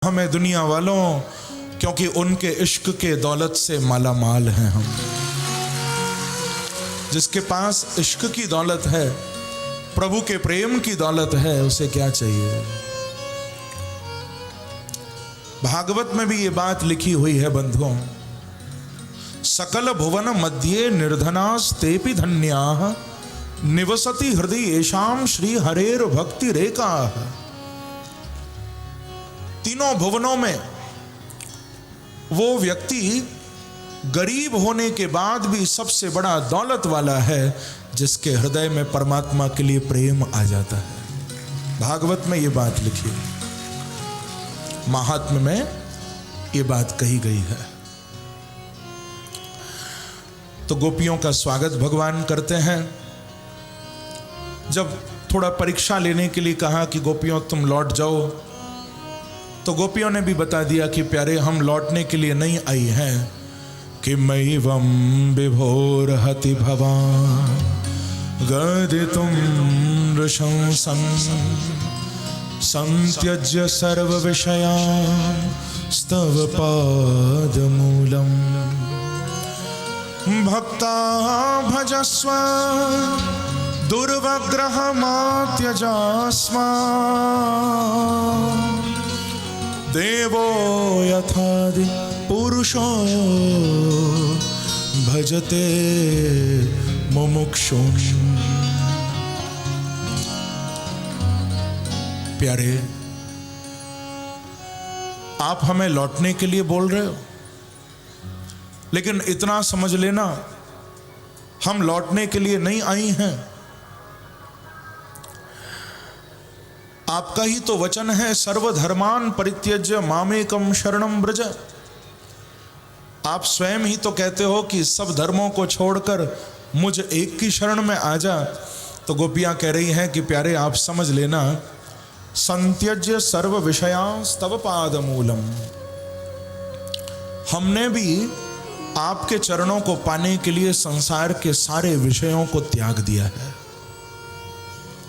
हमें दुनिया वालों, क्योंकि उनके इश्क के दौलत से माला माल हैं हम। जिसके पास इश्क की दौलत है, प्रभु के प्रेम की दौलत है, उसे क्या चाहिए। भागवत में भी ये बात लिखी हुई है बंधुओं, सकल भुवन मध्य निर्धनास्तेपि धन्याः निवसति हृदय येषां श्री हरेर भक्ति रेखाः। तीनों भुवनों में वो व्यक्ति गरीब होने के बाद भी सबसे बड़ा दौलत वाला है जिसके हृदय में परमात्मा के लिए प्रेम आ जाता है। भागवत में ये बात लिखी है, महात्म्य में ये बात कही गई है। तो गोपियों का स्वागत भगवान करते हैं। जब थोड़ा परीक्षा लेने के लिए कहा कि गोपियों तुम लौट जाओ, तो गोपियों ने भी बता दिया कि प्यारे हम लौटने के लिए नहीं आई हैं। कि मैवं विभोर हति भवान गदितुं नृशंसन् संत्यज्य सर्व विषयान् स्तव पादमूलम् भक्ता भजस्व दुर्वग्रहमात्यजास्मा देवो यथादि पुरुषो भजते मुमुक्षुम्। प्यारे, आप हमें लौटने के लिए बोल रहे हो, लेकिन इतना समझ लेना हम लौटने के लिए नहीं आई हैं। आपका ही तो वचन है, सर्वधर्मान परित्यज्य मामेकम शरणम व्रज। आप स्वयं ही तो कहते हो कि सब धर्मों को छोड़कर मुझ एक की शरण में आ जा। तो गोपियां कह रही हैं कि प्यारे आप समझ लेना, संत्यज्य सर्व विषयांस्तव पादमूलम। हमने भी आपके चरणों को पाने के लिए संसार के सारे विषयों को त्याग दिया है,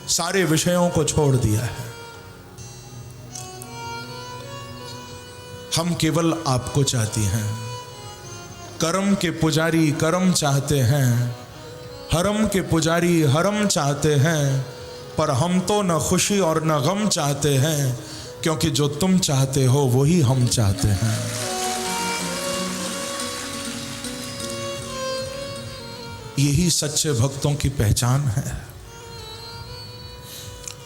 सारे विषयों को छोड़ दिया है। हम केवल आपको चाहती हैं। कर्म के पुजारी कर्म चाहते हैं, हरम के पुजारी हरम चाहते हैं, पर हम तो न खुशी और न गम चाहते हैं, क्योंकि जो तुम चाहते हो वही हम चाहते हैं। यही सच्चे भक्तों की पहचान है।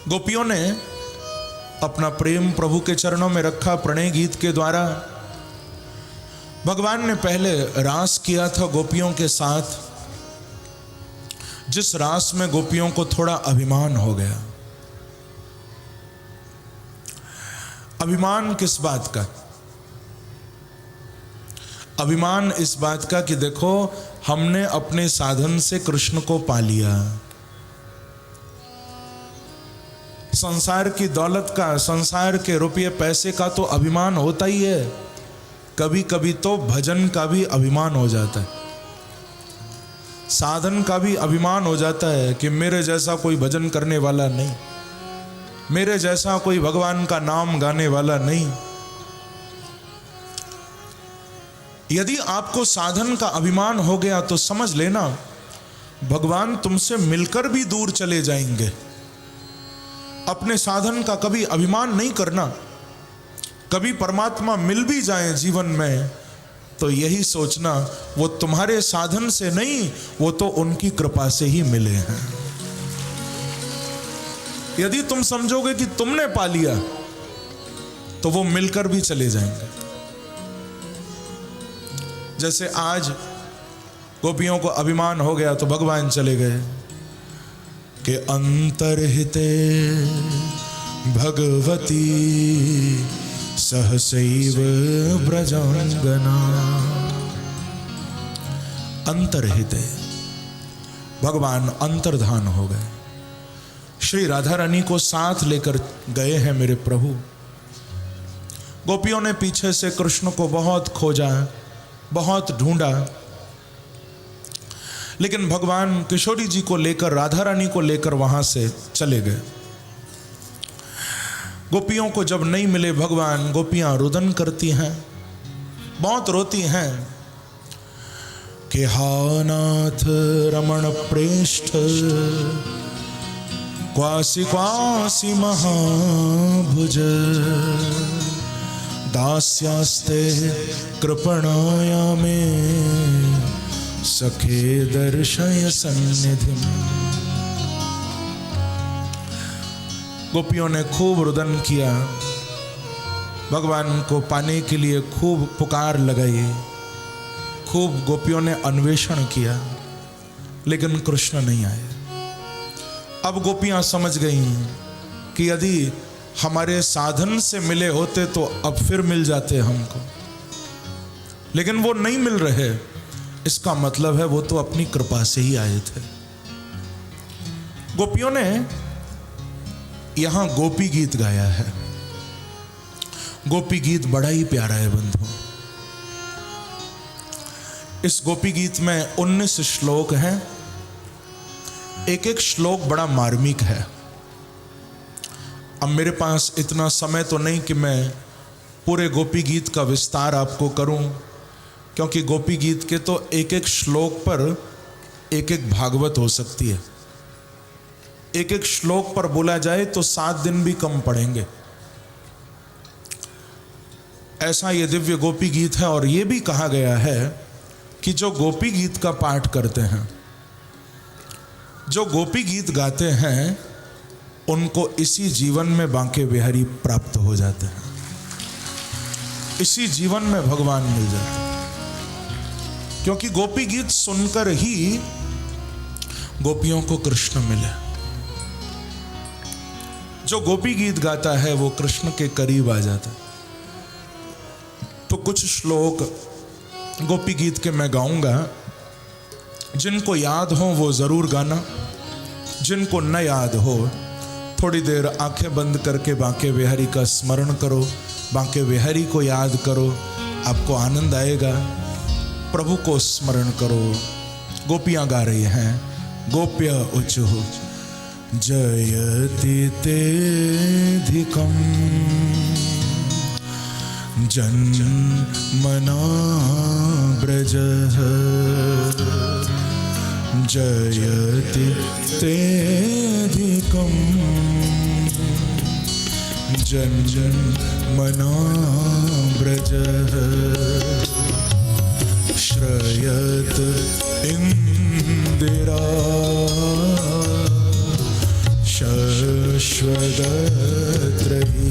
गोपियों ने अपना प्रेम प्रभु के चरणों में रखा प्रणय गीत के द्वारा। भगवान ने पहले रास किया था गोपियों के साथ, जिस रास में गोपियों को थोड़ा अभिमान हो गया। अभिमान किस बात का? अभिमान इस बात का कि देखो हमने अपने साधन से कृष्ण को पा लिया। संसार की दौलत का, संसार के रुपये पैसे का तो अभिमान होता ही है, कभी कभी तो भजन का भी अभिमान हो जाता है, साधन का भी अभिमान हो जाता है कि मेरे जैसा कोई भजन करने वाला नहीं, मेरे जैसा कोई भगवान का नाम गाने वाला नहीं। यदि आपको साधन का अभिमान हो गया तो समझ लेना भगवान तुमसे मिलकर भी दूर चले जाएंगे। अपने साधन का कभी अभिमान नहीं करना। कभी परमात्मा मिल भी जाए जीवन में तो यही सोचना वो तुम्हारे साधन से नहीं, वो तो उनकी कृपा से ही मिले हैं। यदि तुम समझोगे कि तुमने पा लिया तो वो मिलकर भी चले जाएंगे। जैसे आज गोपियों को अभिमान हो गया तो भगवान चले गए कि अंतर्हिते भगवती सहसैव ब्रजांगना। अंतर्हिते भगवान अंतर्धान हो गए, श्री राधा रानी को साथ लेकर गए हैं मेरे प्रभु। गोपियों ने पीछे से कृष्ण को बहुत खोजा, बहुत ढूंढा, लेकिन भगवान किशोरी जी को लेकर, राधा रानी को लेकर वहां से चले गए। गोपियों को जब नहीं मिले भगवान, गोपियां रुदन करती हैं, बहुत रोती हैं कि हा नाथ रमण प्रेष्ठ क्वासी क्वासी महाभुज दास्यास्ते कृपणाया में सखे दर्शय सन्निधि। गोपियों ने खूब रुदन किया, भगवान को पाने के लिए खूब पुकार लगाई, खूब गोपियों ने अन्वेषण किया, लेकिन कृष्ण नहीं आए। अब गोपियां समझ गईं कि यदि हमारे साधन से मिले होते तो अब फिर मिल जाते हमको, लेकिन वो नहीं मिल रहे। इसका मतलब है वो तो अपनी कृपा से ही आए थे। गोपियों ने यहां गोपी गीत गाया है। गोपी गीत बड़ा ही प्यारा है बंधु। इस गोपी गीत में 19 श्लोक हैं। एक एक श्लोक बड़ा मार्मिक है। अब मेरे पास इतना समय तो नहीं कि मैं पूरे गोपी गीत का विस्तार आपको करूं, क्योंकि गोपी गीत के तो एक एक श्लोक पर एक एक भागवत हो सकती है। एक एक श्लोक पर बोला जाए तो 7 दिन भी कम पड़ेंगे, ऐसा ये दिव्य गोपी गीत है। और ये भी कहा गया है कि जो गोपी गीत का पाठ करते हैं, जो गोपी गीत गाते हैं, उनको इसी जीवन में बांके बिहारी प्राप्त हो जाते हैं, इसी जीवन में भगवान मिल जाते हैं। क्योंकि गोपी गीत सुनकर ही गोपियों को कृष्ण मिले। जो गोपी गीत गाता है वो कृष्ण के करीब आ जाता है। तो कुछ श्लोक गोपी गीत के मैं गाऊंगा, जिनको याद हो वो जरूर गाना, जिनको न याद हो थोड़ी देर आंखें बंद करके बांके बिहारी का स्मरण करो, बांके बिहारी को याद करो, आपको आनंद आएगा। प्रभु को स्मरण करो। गोपियां गा रही हैं, गोप्य उचुः जयति तेधिकं जन्मना ब्रजः जयति तेधिकं जन्मना ब्रजः श्रयत इंदिरा शश्वदत्रयी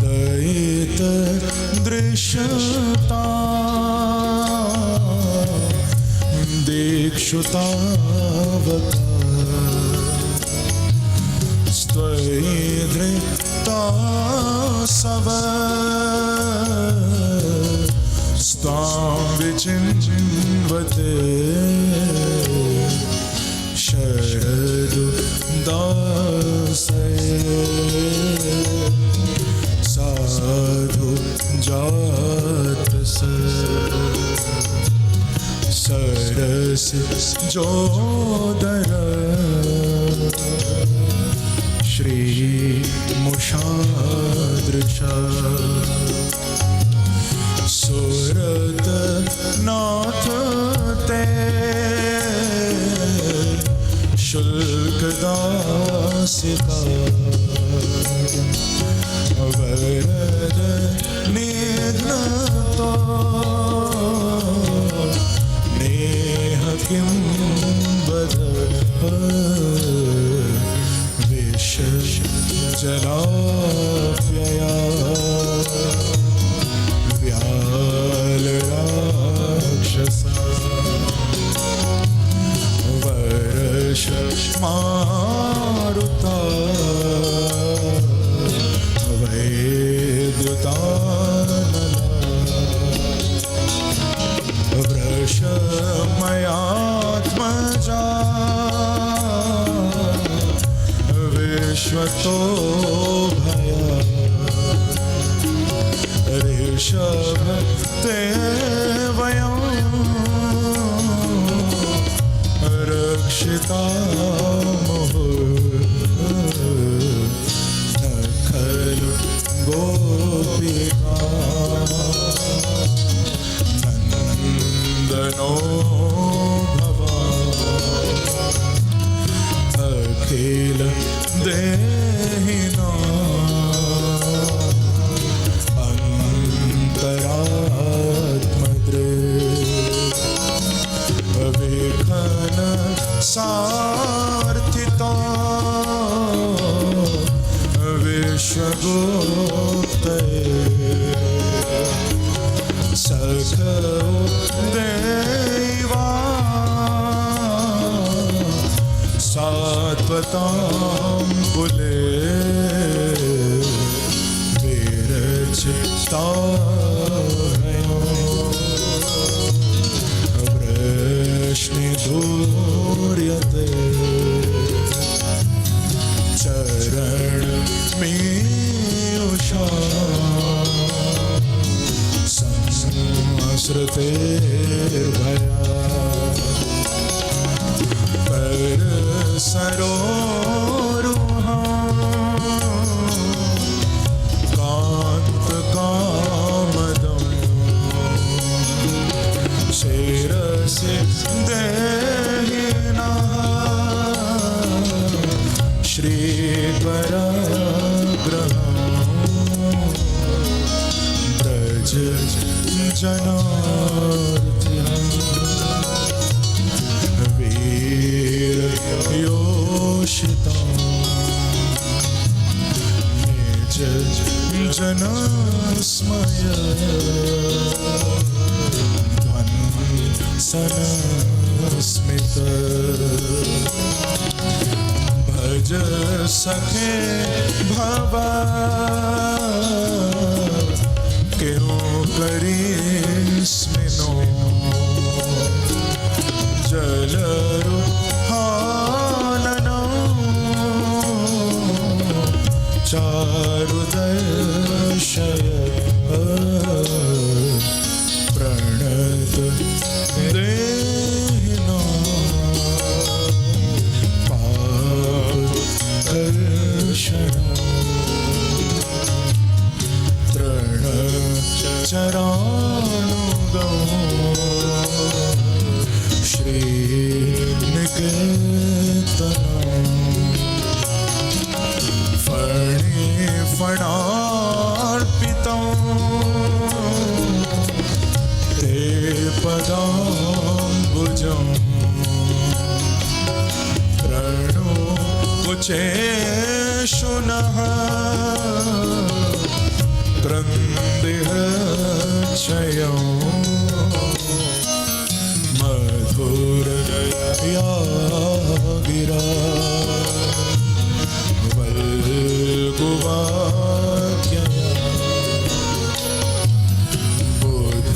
दयित दृश्यता दीक्षुतावका स्त्वयिधृता सव स्वां विचिन्वते शरदु दासे साधु जात सरस जोदर श्री मुषादृशा सुरत नाथ ते शुल्क दासिका वरद निघ्नतो नेह किं वद विष जलाप्यया वर्ष मारुता वैद्युतानला वृषमयात्मजा विश्वतो भया ऋषभ ते वयं रक्षिता मुहुः दैवा सात्वताम्बुले विरचितायो वृष्णिधूर्यते चरण में उषा संस्कृतेर्भया पर सरोरुहा कांत कामदं शिरसि देहिनः श्रीकराग्रहं ब्रज जनार्दन वीरयोषिता निज जनस्मय ध्वंसनस्मित भज सखे भवा क्यों करिस्मिनो जलरुहाननो चारुदर्शय प्रणत देहिनो पादर्शन तृण चरानुगो श्रीनिकेतनं फणार्पितं ते पदाम्बुजं प्रणुकुचेषु नः क्रन्दिहक्षयं मधुरया गिरा वल्गुवाक्यया बुध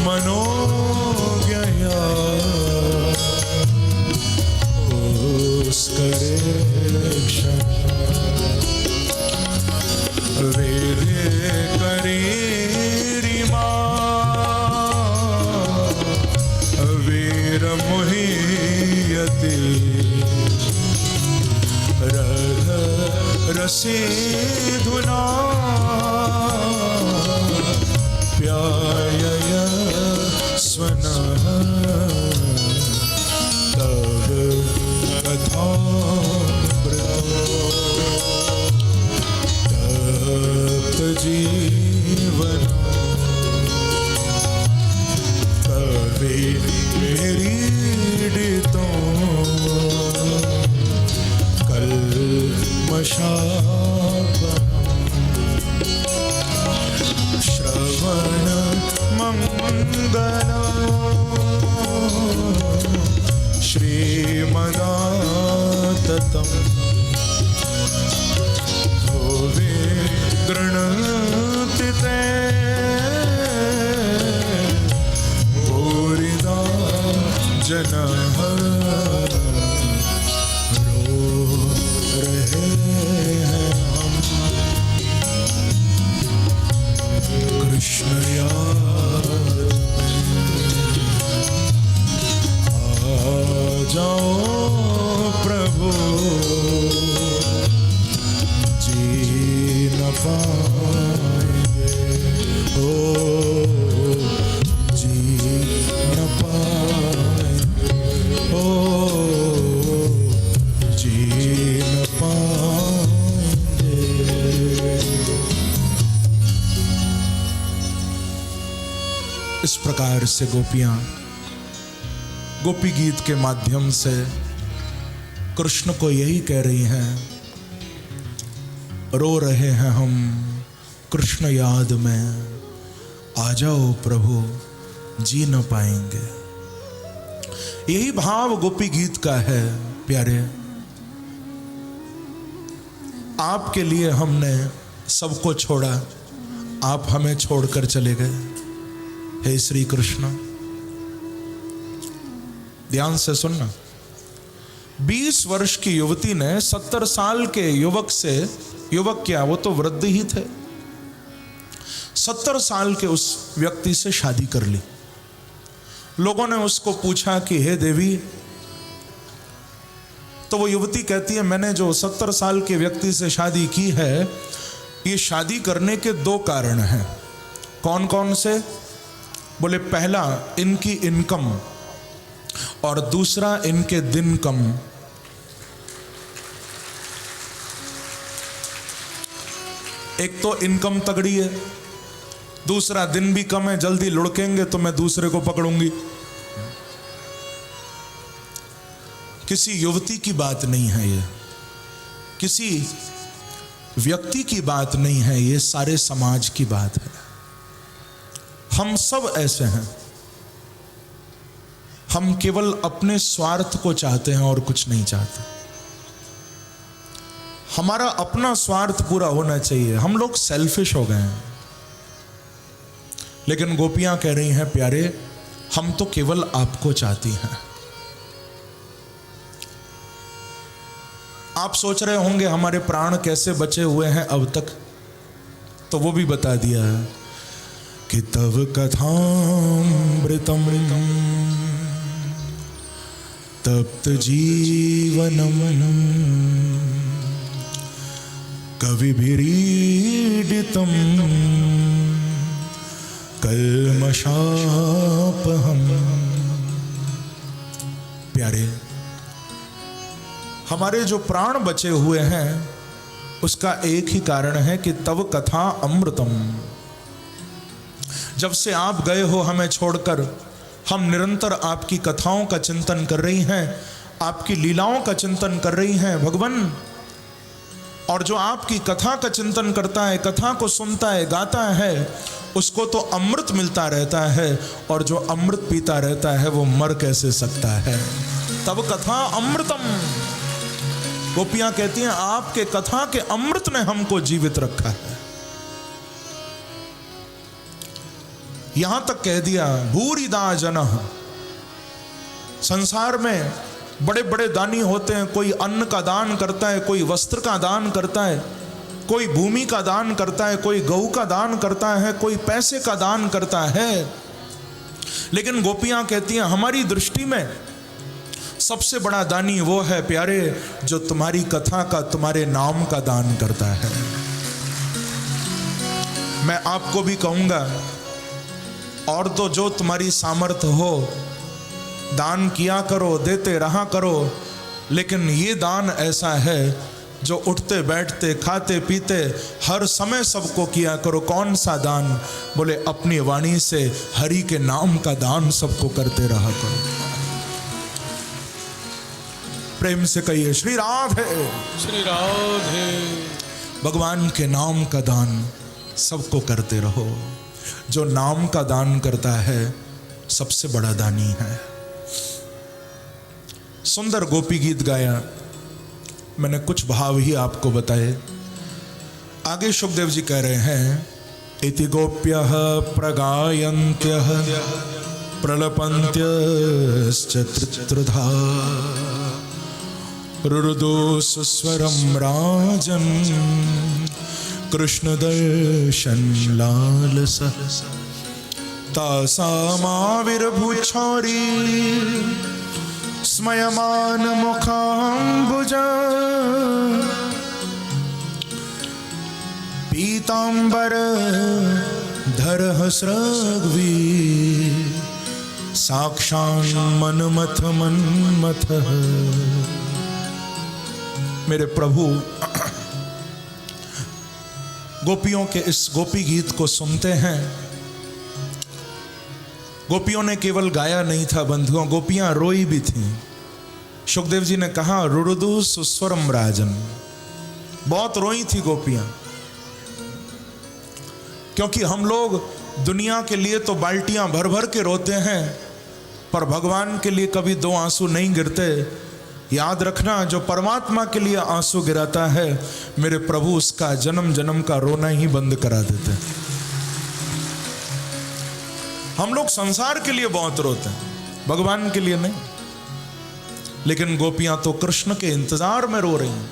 मनोज्ञया पुष्करेक्षण वेदे करेरिमा वीरमुह्यति रध रसेधुना प्यायय स्वनः तव कथामृतो जीवन कवि मेरीडितो कल्मषापहं श्रवण मंगल श्रीमदाततं भुवि गृह्णन्ति ते भूरिदा जनः रो रहे हैं हम कृष्ण याद आ जाओ प्रभु जी न पाएंगे ओ जी न पाएंगे ओ जी न पाएंगे। इस प्रकार से गोपियां गोपी गीत के माध्यम से कृष्ण को यही कह रही हैं, रो रहे हैं हम कृष्ण याद में, आ जाओ प्रभु जी न पाएंगे। यही भाव गोपी गीत का है प्यारे। आपके लिए हमने सबको छोड़ा, आप हमें छोड़कर चले गए। हे श्री कृष्ण, ध्यान से सुनना। 20 वर्ष की युवती ने 70 साल के युवक से, युवक क्या, वो तो वृद्ध ही थे, 70 साल के उस व्यक्ति से शादी कर ली। लोगों ने उसको पूछा कि हे देवी, तो वो युवती कहती है मैंने जो 70 साल के व्यक्ति से शादी की है, ये शादी करने के 2 कारण हैं। कौन कौन से? बोले पहला इनकी इनकम और दूसरा इनके दिन कम। एक तो इनकम तगड़ी है, दूसरा दिन भी कम है, जल्दी लुढ़केंगे तो मैं दूसरे को पकड़ूंगी। किसी युवती की बात नहीं है ये, किसी व्यक्ति की बात नहीं है, ये सारे समाज की बात है। हम सब ऐसे हैं, हम केवल अपने स्वार्थ को चाहते हैं और कुछ नहीं चाहते। हमारा अपना स्वार्थ पूरा होना चाहिए, हम लोग सेल्फिश हो गए हैं। लेकिन गोपियां कह रही हैं प्यारे, हम तो केवल आपको चाहती हैं। आप सोच रहे होंगे हमारे प्राण कैसे बचे हुए हैं अब तक, तो वो भी बता दिया है कि तव कथामृतम तप्त जीवनम कविभिरीडितम कल्मषापहम। प्यारे, हमारे जो प्राण बचे हुए हैं उसका एक ही कारण है कि तव कथा अमृतम। जब से आप गए हो हमें छोड़कर, हम निरंतर आपकी कथाओं का चिंतन कर रही हैं, आपकी लीलाओं का चिंतन कर रही हैं भगवान। और जो आपकी कथा का चिंतन करता है, कथा को सुनता है, गाता है, उसको तो अमृत मिलता रहता है, और जो अमृत पीता रहता है वो मर कैसे सकता है। तब कथा अमृतम। गोपियां कहती हैं आपके कथा के अमृत ने हमको जीवित रखा है। यहां तक कह दिया भूरिदा जनः। संसार में बड़े बड़े दानी होते हैं, कोई अन्न का दान करता है, कोई वस्त्र का दान करता है, कोई भूमि का दान करता है, कोई गऊ का दान करता है, कोई पैसे का दान करता है। लेकिन गोपियां कहती हैं हमारी दृष्टि में सबसे बड़ा दानी वो है प्यारे जो तुम्हारी कथा का, तुम्हारे नाम का दान करता है। मैं आपको भी कहूंगा, और तो जो तुम्हारी सामर्थ्य हो दान किया करो, देते रहा करो, लेकिन ये दान ऐसा है जो उठते बैठते खाते पीते हर समय सबको किया करो। कौन सा दान? बोले अपनी वाणी से हरि के नाम का दान सबको करते रहा करो। प्रेम से कहिए श्री राधे, श्री राधे। भगवान के नाम का दान सबको करते रहो। जो नाम का दान करता है सबसे बड़ा दानी है। सुंदर गोपी गीत गाया, मैंने कुछ भाव ही आपको बताए। आगे शुकदेव जी कह रहे हैं इति गोप्यः प्रगायन्त्यः प्रलपन्त्यश्च त्रित्रधा रुरुदो सुस्वरं राजन् कृष्ण दर्शन लालसः तासामाविर्भूछौरी स्मयमान मुखाम्बुजा पीतांबर धरः स्रग्वी साक्षान् मनमथ मन्मथः। मेरे प्रभु गोपियों के इस गोपी गीत को सुनते हैं। गोपियों ने केवल गाया नहीं था बंधुओं, गोपियां रोई भी थीं। शुकदेव जी ने कहा रुरुदु सुस्वरम राजन, बहुत रोई थी गोपियां, क्योंकि हम लोग दुनिया के लिए तो बाल्टियां भर भर के रोते हैं, पर भगवान के लिए कभी 2 आंसू नहीं गिरते। याद रखना, जो परमात्मा के लिए आंसू गिराता है, मेरे प्रभु उसका जन्म जन्म का रोना ही बंद करा देते हैं। हम लोग संसार के लिए बहुत रोते हैं, भगवान के लिए नहीं। लेकिन गोपियां तो कृष्ण के इंतजार में रो रही हैं।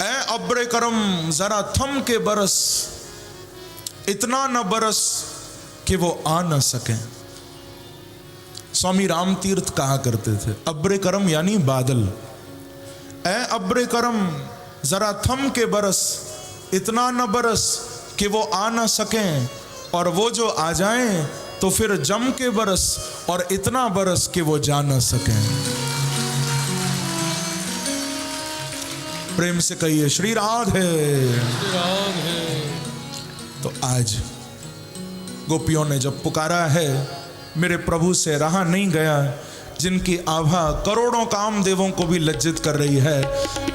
ऐ अब्रे करम जरा थम के बरस, इतना न बरस कि वो आ न सके। स्वामी राम तीर्थ कहा करते थे, अब्रे करम यानी बादल। ऐ अब्रे करम जरा थम के बरस, इतना न बरस कि वो आ न सके, और वो जो आ जाएं तो फिर जम के बरस, और इतना बरस कि वो जा न सके। प्रेम से कहिए श्री राधे। तो आज गोपियों ने जब पुकारा है, मेरे प्रभु से रहा नहीं गया, जिनकी आभा करोड़ों कामदेवों को भी लज्जित कर रही है,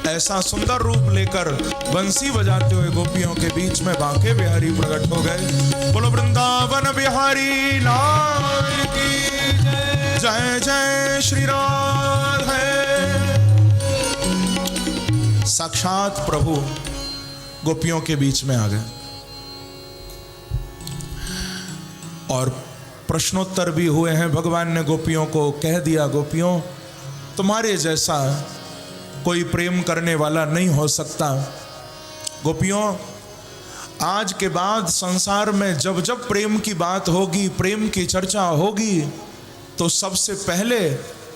ऐसा सुंदर रूप लेकर बंसी बजाते हुए गोपियों के बीच में बांके बिहारी प्रकट हो गए। बोलो वृंदावन बिहारी लाल की जय, जय श्री राधे। साक्षात प्रभु गोपियों के बीच में आ गए और प्रश्नोत्तर भी हुए हैं। भगवान ने गोपियों को कह दिया, गोपियों तुम्हारे जैसा कोई प्रेम करने वाला नहीं हो सकता। गोपियों, आज के बाद संसार में जब जब प्रेम की बात होगी, प्रेम की चर्चा होगी, तो सबसे पहले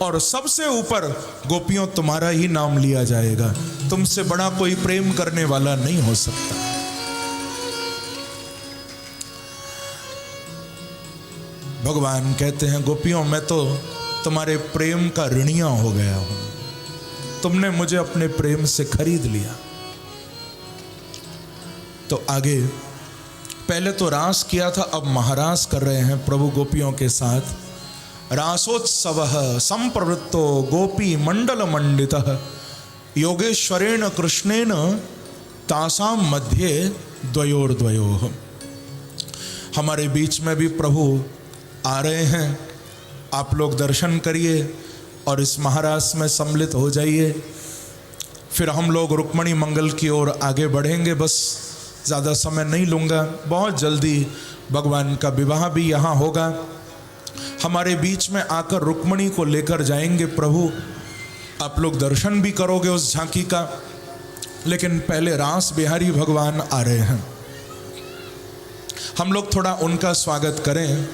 और सबसे ऊपर गोपियों तुम्हारा ही नाम लिया जाएगा। तुमसे बड़ा कोई प्रेम करने वाला नहीं हो सकता। भगवान कहते हैं, गोपियों मैं तो तुम्हारे प्रेम का ऋणिया हो गया हूं, तुमने मुझे अपने प्रेम से खरीद लिया। तो आगे पहले तो रास किया था, अब महारास कर रहे हैं प्रभु गोपियों के साथ। रासोत्सव संप्रवृत्तो गोपी मंडल मंडित योगेश्वरेण कृष्णेन तासाम मध्य द्वयोर्द्वयोः। हमारे बीच में भी प्रभु आ रहे हैं, आप लोग दर्शन करिए और इस महारास में सम्मिलित हो जाइए। फिर हम लोग रुक्मणी मंगल की ओर आगे बढ़ेंगे। बस ज़्यादा समय नहीं लूँगा, बहुत जल्दी भगवान का विवाह भी यहाँ होगा। हमारे बीच में आकर रुक्मणी को लेकर जाएंगे प्रभु, आप लोग दर्शन भी करोगे उस झांकी का। लेकिन पहले रास बिहारी भगवान आ रहे हैं, हम लोग थोड़ा उनका स्वागत करें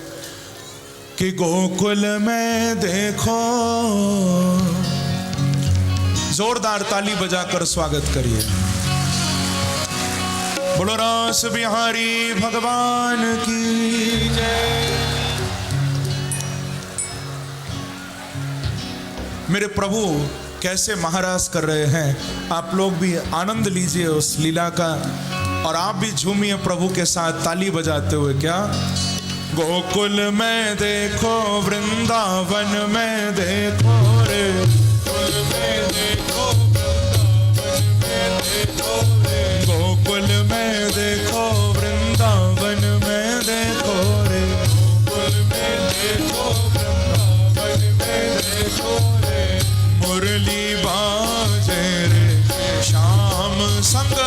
कि गोकुल में देखो। जोरदार ताली बजाकर स्वागत करिए। बोलो रास बिहारी भगवान की जय। मेरे प्रभु कैसे महारास कर रहे हैं, आप लोग भी आनंद लीजिए उस लीला का, और आप भी झूमिए प्रभु के साथ ताली बजाते हुए। क्या गोकुल में देखो, वृंदावन में देखो रे, गोकुल में देखो, वृंदावन में देखो रे, गोकुल में देखो, वृंदावन में देखो रे, गोकुल में देखो, वृंदावन में देखो रे। मुरली बाजे रे, श्याम संग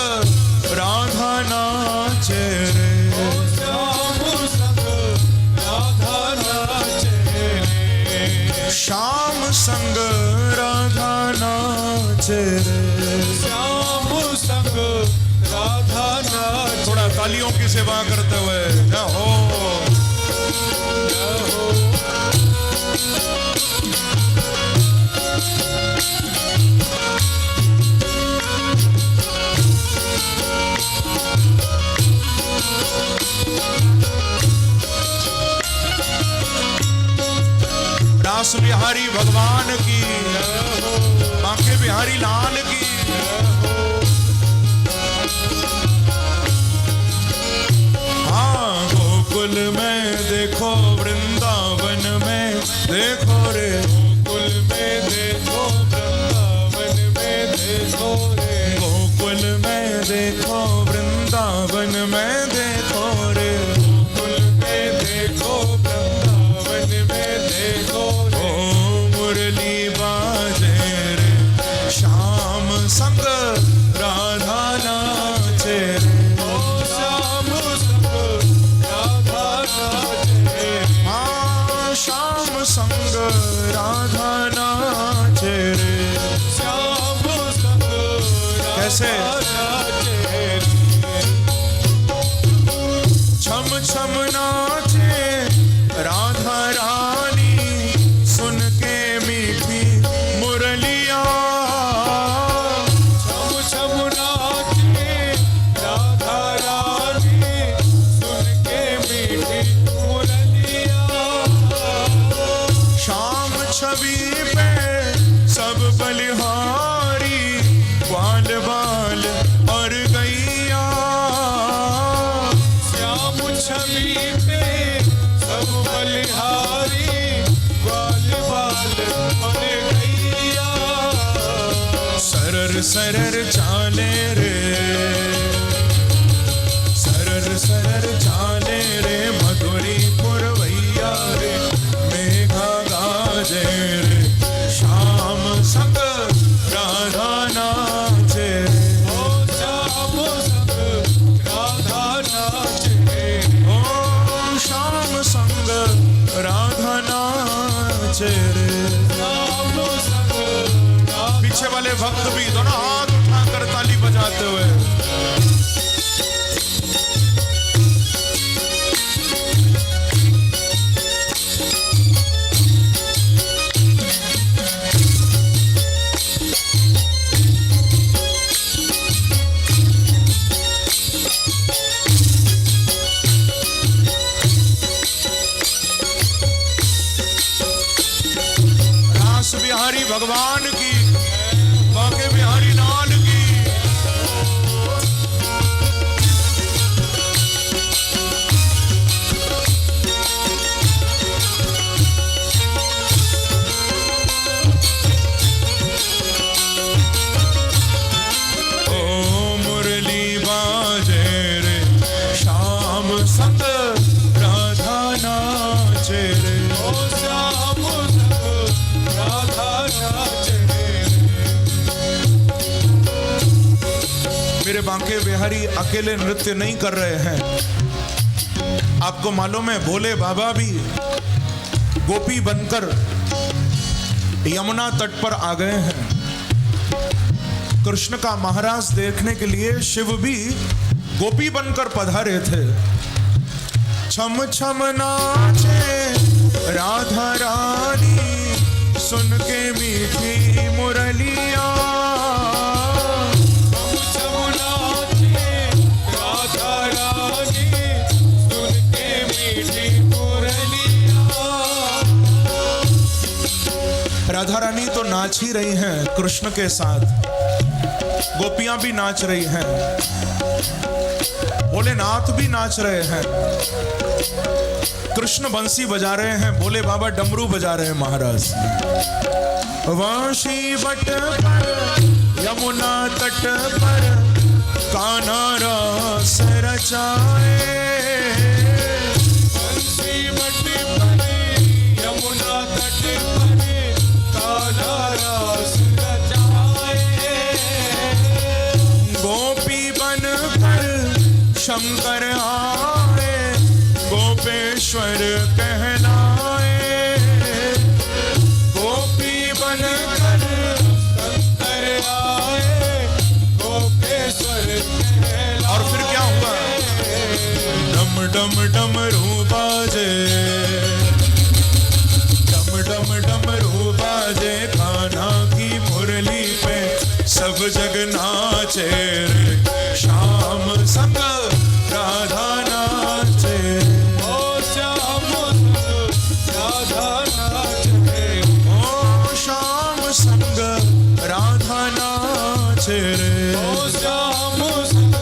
राधा नाचे रे, श्याम संग राधा नाचे रे, श्याम संग राधा नाचे। थोड़ा तालियों की सेवा करते हुए जय हो, जय हो। रास बिहारी भगवान की, बांके बिहारी लाल की। हाँ, गोकुल में देखो, वृंदावन में देखो रे, गोकुल में देखो, वृंदावन में देखो रे, गोकुल में छम छम नाचे राधा रानी, सुन के मीठी मुरलिया। छम छम नाचे राधा रानी, सुन के मीठी मुरलिया। शाम छवि पे सब बलिहारी, ग्वाल बाल और गैया। श्याम छवि पे सब बलिहारी, ग्वाल बाल और गैया। सरर सरर चाले रे, सरर सरर चाले रे, मधुरी पुरवैया रे, मेघा गाजे रे, शाम संग राधा नाचे रे। ओ श्याम संग राधा नाचे। ओ शाम संग राधा नाचे रे। श्याम संग राधा। पीछे वाले भक्त भी दोनों हाथ उठाकर ताली बजाते हुए रास बिहारी भगवान की, बाके बिहारी लाल की। ओ मुरली बाजे रे, शाम संग राधा नाचे रे। ओ श्याम संग राधा नाचे। मेरे बांके बिहारी अकेले नृत्य नहीं कर रहे हैं। आपको मालूम है भोले बाबा भी गोपी बनकर यमुना तट पर आ गए हैं। कृष्ण का महाराज देखने के लिए शिव भी गोपी बनकर पधारे थे। छम छम नाचे राधा रानी, सुन के मीठी मुरलिया। छम नाचे राधा रानी, सुन के मीठी मुरलिया। राधा रानी तो नाच ही रही हैं कृष्ण के साथ, गोपियां भी नाच रही हैं, भोलेनाथ भी नाच रहे हैं। कृष्ण बंसी बजा रहे हैं, भोले बाबा डमरू बजा रहे हैं महाराज। वाशी बट पर यमुना तट पर कान्हा रास रचाए। बंसी बट पर यमुना तट पर कान्हा रास रचाए। गोपी बन पर शंकर आए, गोपेश्वर कहलाए। गोपी बन कर शंकर आए, गोपेश्वर कहलाए। और फिर क्या हुआ? डम डम डमरू बाजे, डम डम डमरू बाजे, कान्हा की मुरली पे सब जग नाचे रे। शाम संग राधा नाचे। ओ श्याम संग राधा नाचे। ओ शाम संग राधा नाचे रे। ओ श्याम संग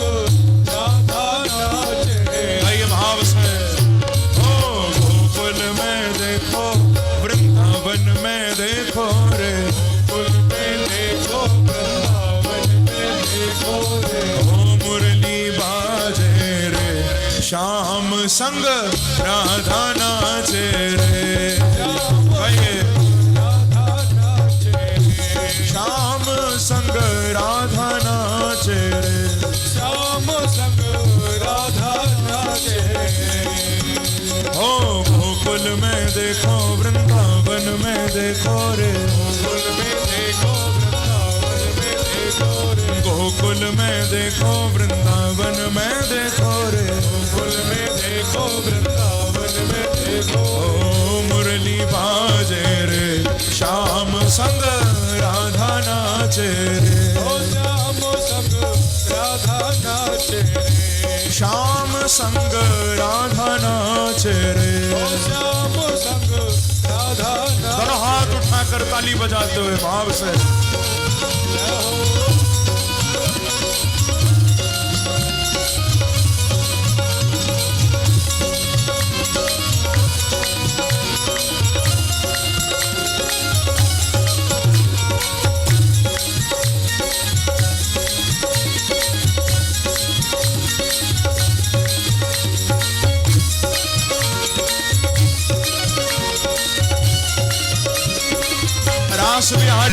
राधा नाचे। आइए भाव से। ओ गोकुल में देखो, वृंदावन में देखो रे, गोकुल में देखो, वृंदावन में देखो रे। ओ मुरली बाजे रे, शाम संग राधा नाचे रे। आइए राधा नाचे। शाम संग राधा नाचे रे। श्याम संग राधा नाचे। ओ गोकुल में देखो, वृंदावन में देखो रे, गोकुल में देखो, वृंदावन में देखो रे। गोकुल में देखो, वृंदावन में देखो रे। गोकुल में देखो, नाचे रे, श्याम संग राधा नाचे रे। ओ श्याम संग राधा दोनों नाचे हाथ उठाकर ताली बजाते हुए भाव से रास विहार